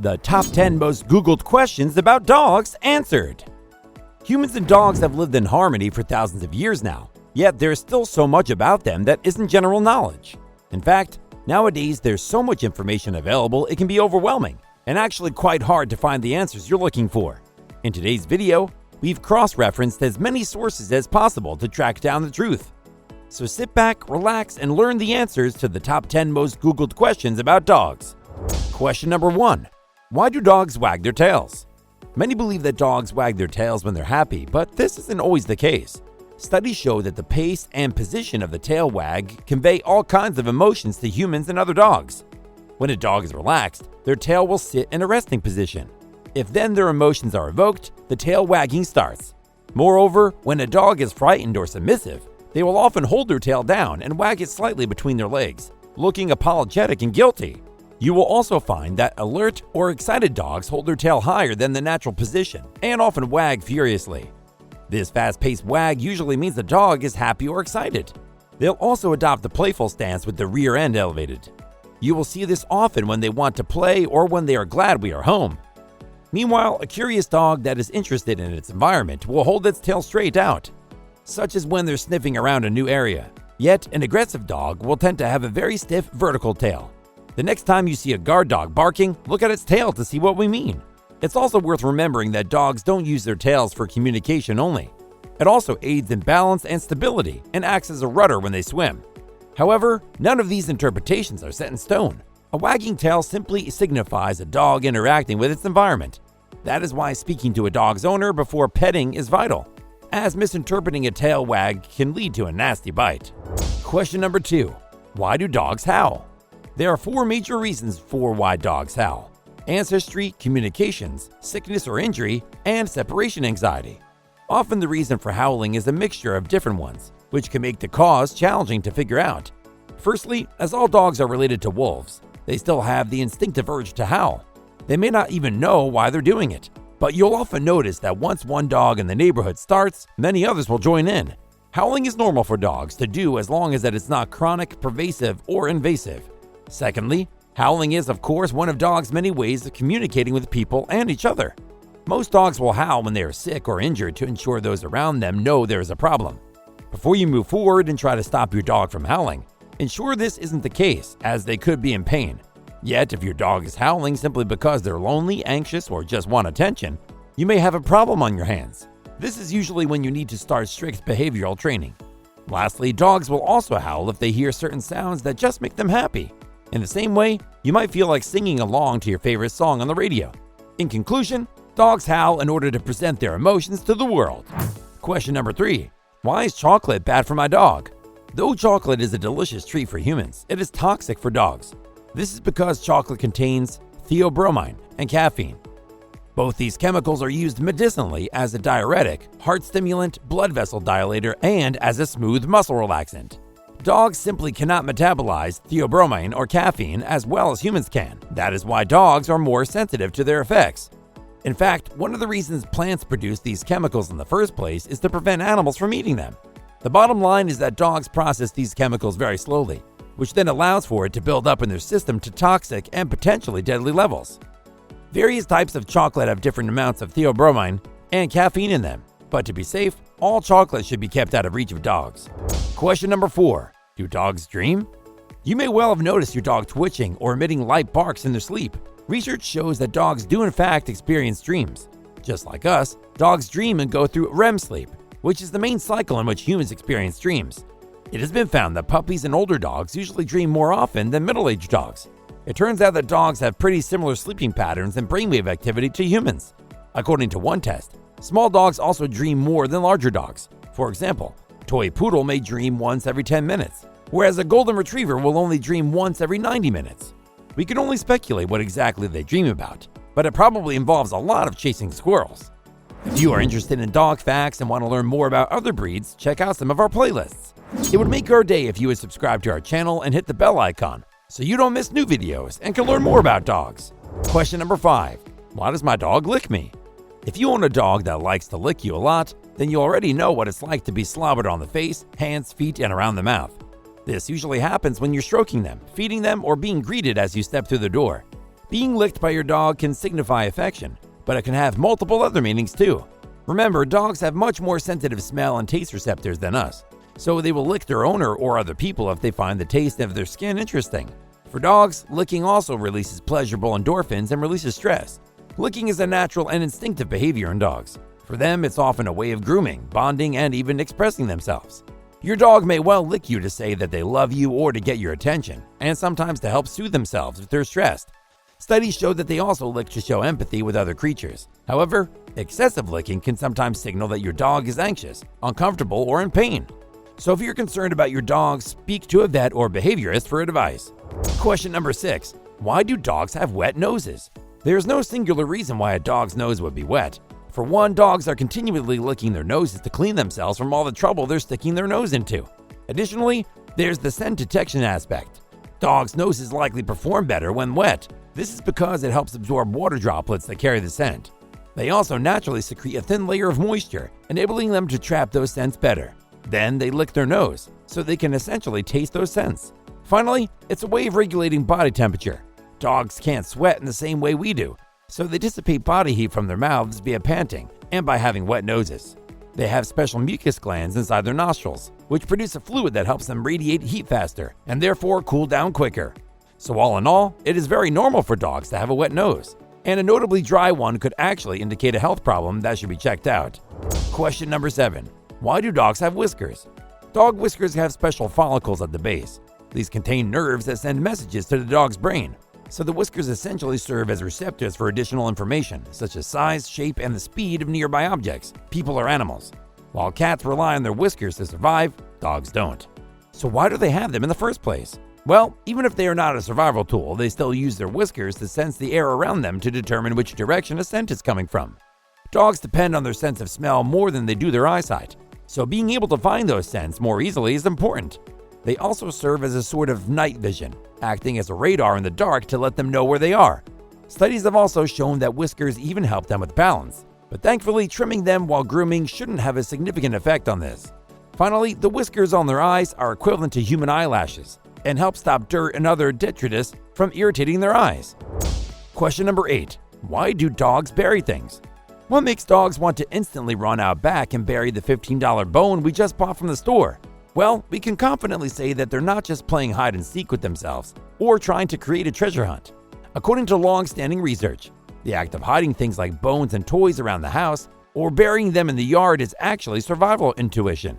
The top 10 most Googled questions about dogs answered. Humans and dogs have lived in harmony for thousands of years now, yet there's still so much about them that isn't general knowledge. In fact, nowadays there's so much information available it can be overwhelming and actually quite hard to find the answers you're looking for. In today's video, we've cross-referenced as many sources as possible to track down the truth. So sit back, relax, and learn the answers to the top 10 most Googled questions about dogs. Question number 1. Why do dogs wag their tails? Many believe that dogs wag their tails when they're happy, but this isn't always the case. Studies show that the pace and position of the tail wag convey all kinds of emotions to humans and other dogs. When a dog is relaxed, their tail will sit in a resting position. If then their emotions are evoked, the tail wagging starts. Moreover, when a dog is frightened or submissive, they will often hold their tail down and wag it slightly between their legs, looking apologetic and guilty. You will also find that alert or excited dogs hold their tail higher than the natural position and often wag furiously. This fast-paced wag usually means the dog is happy or excited. They'll also adopt the playful stance with the rear end elevated. You will see this often when they want to play or when they are glad we are home. Meanwhile, a curious dog that is interested in its environment will hold its tail straight out, such as when they're sniffing around a new area. Yet, an aggressive dog will tend to have a very stiff vertical tail. The next time you see a guard dog barking, look at its tail to see what we mean. It's also worth remembering that dogs don't use their tails for communication only. It also aids in balance and stability and acts as a rudder when they swim. However, none of these interpretations are set in stone. A wagging tail simply signifies a dog interacting with its environment. That is why speaking to a dog's owner before petting is vital, as misinterpreting a tail wag can lead to a nasty bite. Question number 2. Why do dogs howl? There are 4 major reasons for why dogs howl: ancestry, communications, sickness or injury, and separation anxiety. Often the reason for howling is a mixture of different ones, which can make the cause challenging to figure out. Firstly, as all dogs are related to wolves, they still have the instinctive urge to howl. They may not even know why they're doing it, but you'll often notice that once one dog in the neighborhood starts, many others will join in. Howling is normal for dogs to do as long as that it's not chronic, pervasive, or invasive. Secondly, howling is, of course, one of dogs' many ways of communicating with people and each other. Most dogs will howl when they are sick or injured to ensure those around them know there is a problem. Before you move forward and try to stop your dog from howling, ensure this isn't the case, as they could be in pain. Yet, if your dog is howling simply because they're lonely, anxious, or just want attention, you may have a problem on your hands. This is usually when you need to start strict behavioral training. Lastly, dogs will also howl if they hear certain sounds that just make them happy. In the same way, you might feel like singing along to your favorite song on the radio. In conclusion, dogs howl in order to present their emotions to the world. Question number 3. Why is chocolate bad for my dog? Though chocolate is a delicious treat for humans, it is toxic for dogs. This is because chocolate contains theobromine and caffeine. Both these chemicals are used medicinally as a diuretic, heart stimulant, blood vessel dilator, and as a smooth muscle relaxant. Dogs simply cannot metabolize theobromine or caffeine as well as humans can. That is why dogs are more sensitive to their effects. In fact, one of the reasons plants produce these chemicals in the first place is to prevent animals from eating them. The bottom line is that dogs process these chemicals very slowly, which then allows for it to build up in their system to toxic and potentially deadly levels. Various types of chocolate have different amounts of theobromine and caffeine in them, but to be safe, all chocolate should be kept out of reach of dogs. Question number 4. Do dogs dream? You may well have noticed your dog twitching or emitting light barks in their sleep. Research shows that dogs do in fact experience dreams. Just like us, dogs dream and go through REM sleep, which is the main cycle in which humans experience dreams. It has been found that puppies and older dogs usually dream more often than middle-aged dogs. It turns out that dogs have pretty similar sleeping patterns and brainwave activity to humans. According to one test, small dogs also dream more than larger dogs. For example, toy poodle may dream once every 10 minutes, whereas a golden retriever will only dream once every 90 minutes. We can only speculate what exactly they dream about, but it probably involves a lot of chasing squirrels. If you are interested in dog facts and want to learn more about other breeds, check out some of our playlists. It would make our day if you would subscribe to our channel and hit the bell icon so you don't miss new videos and can learn more about dogs. Question number 5. Why does my dog lick me? If you own a dog that likes to lick you a lot, then you already know what it's like to be slobbered on the face, hands, feet, and around the mouth. This usually happens when you're stroking them, feeding them, or being greeted as you step through the door. Being licked by your dog can signify affection, but it can have multiple other meanings too. Remember, dogs have much more sensitive smell and taste receptors than us, so they will lick their owner or other people if they find the taste of their skin interesting. For dogs, licking also releases pleasurable endorphins and releases stress. Licking is a natural and instinctive behavior in dogs. For them, it's often a way of grooming, bonding, and even expressing themselves. Your dog may well lick you to say that they love you or to get your attention, and sometimes to help soothe themselves if they're stressed. Studies show that they also lick to show empathy with other creatures. However, excessive licking can sometimes signal that your dog is anxious, uncomfortable, or in pain. So if you're concerned about your dog, speak to a vet or behaviorist for advice. Question number 6. Why do dogs have wet noses? There's no singular reason why a dog's nose would be wet. For one, dogs are continually licking their noses to clean themselves from all the trouble they're sticking their nose into. Additionally, there's the scent detection aspect. Dogs' noses likely perform better when wet. This is because it helps absorb water droplets that carry the scent. They also naturally secrete a thin layer of moisture, enabling them to trap those scents better. Then they lick their nose, so they can essentially taste those scents. Finally, it's a way of regulating body temperature. Dogs can't sweat in the same way we do, so they dissipate body heat from their mouths via panting and by having wet noses. They have special mucus glands inside their nostrils, which produce a fluid that helps them radiate heat faster and therefore cool down quicker. So all in all, it is very normal for dogs to have a wet nose, and a notably dry one could actually indicate a health problem that should be checked out. Question number 7. Why do dogs have whiskers? Dog whiskers have special follicles at the base. These contain nerves that send messages to the dog's brain. So the whiskers essentially serve as receptors for additional information, such as size, shape, and the speed of nearby objects, people or animals. While cats rely on their whiskers to survive, dogs don't. So why do they have them in the first place? Well, even if they are not a survival tool, they still use their whiskers to sense the air around them to determine which direction a scent is coming from. Dogs depend on their sense of smell more than they do their eyesight, so being able to find those scents more easily is important. They also serve as a sort of night vision, acting as a radar in the dark to let them know where they are. Studies have also shown that whiskers even help them with balance, but thankfully trimming them while grooming shouldn't have a significant effect on this. Finally, the whiskers on their eyes are equivalent to human eyelashes and help stop dirt and other detritus from irritating their eyes. Question number 8. Why do dogs bury things? What makes dogs want to instantly run out back and bury the $15 bone we just bought from the store? Well, we can confidently say that they're not just playing hide and seek with themselves or trying to create a treasure hunt. According to long-standing research, the act of hiding things like bones and toys around the house or burying them in the yard is actually survival intuition.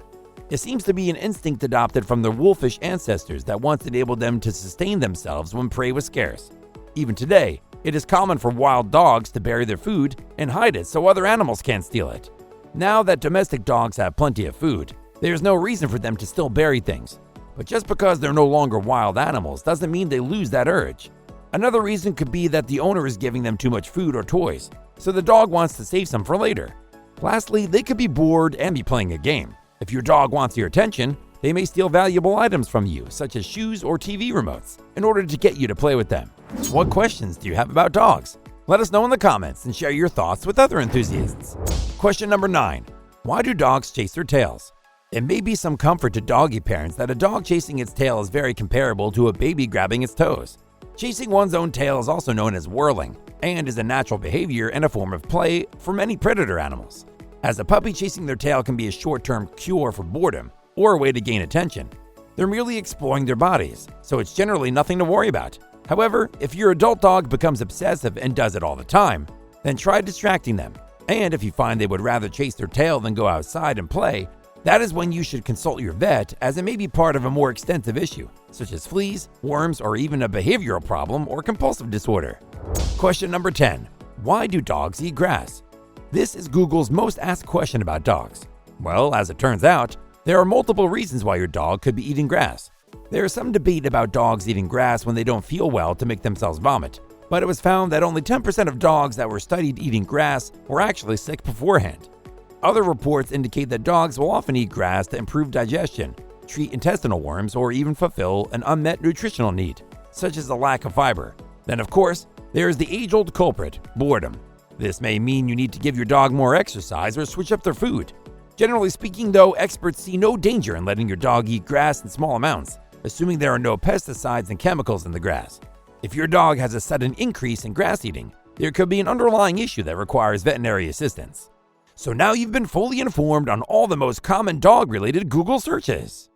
It seems to be an instinct adopted from their wolfish ancestors that once enabled them to sustain themselves when prey was scarce. Even today, it is common for wild dogs to bury their food and hide it so other animals can't steal it. Now that domestic dogs have plenty of food, there's no reason for them to still bury things. But just because they're no longer wild animals doesn't mean they lose that urge. Another reason could be that the owner is giving them too much food or toys, so the dog wants to save some for later. Lastly, they could be bored and be playing a game. If your dog wants your attention, they may steal valuable items from you, such as shoes or TV remotes, in order to get you to play with them. What questions do you have about dogs? Let us know in the comments and share your thoughts with other enthusiasts. Question number 9. Why do dogs chase their tails? It may be some comfort to doggy parents that a dog chasing its tail is very comparable to a baby grabbing its toes. Chasing one's own tail is also known as whirling, and is a natural behavior and a form of play for many predator animals. As a puppy, chasing their tail can be a short-term cure for boredom or a way to gain attention. They're merely exploring their bodies, so it's generally nothing to worry about. However, if your adult dog becomes obsessive and does it all the time, then try distracting them. And if you find they would rather chase their tail than go outside and play, that is when you should consult your vet, as it may be part of a more extensive issue, such as fleas, worms, or even a behavioral problem or compulsive disorder. Question number 10. Why do dogs eat grass? This is Google's most asked question about dogs. Well, as it turns out, there are multiple reasons why your dog could be eating grass. There is some debate about dogs eating grass when they don't feel well to make themselves vomit, but it was found that only 10% of dogs that were studied eating grass were actually sick beforehand. Other reports indicate that dogs will often eat grass to improve digestion, treat intestinal worms, or even fulfill an unmet nutritional need, such as a lack of fiber. Then, of course, there is the age-old culprit, boredom. This may mean you need to give your dog more exercise or switch up their food. Generally speaking, though, experts see no danger in letting your dog eat grass in small amounts, assuming there are no pesticides and chemicals in the grass. If your dog has a sudden increase in grass eating, there could be an underlying issue that requires veterinary assistance. So now you've been fully informed on all the most common dog-related Google searches.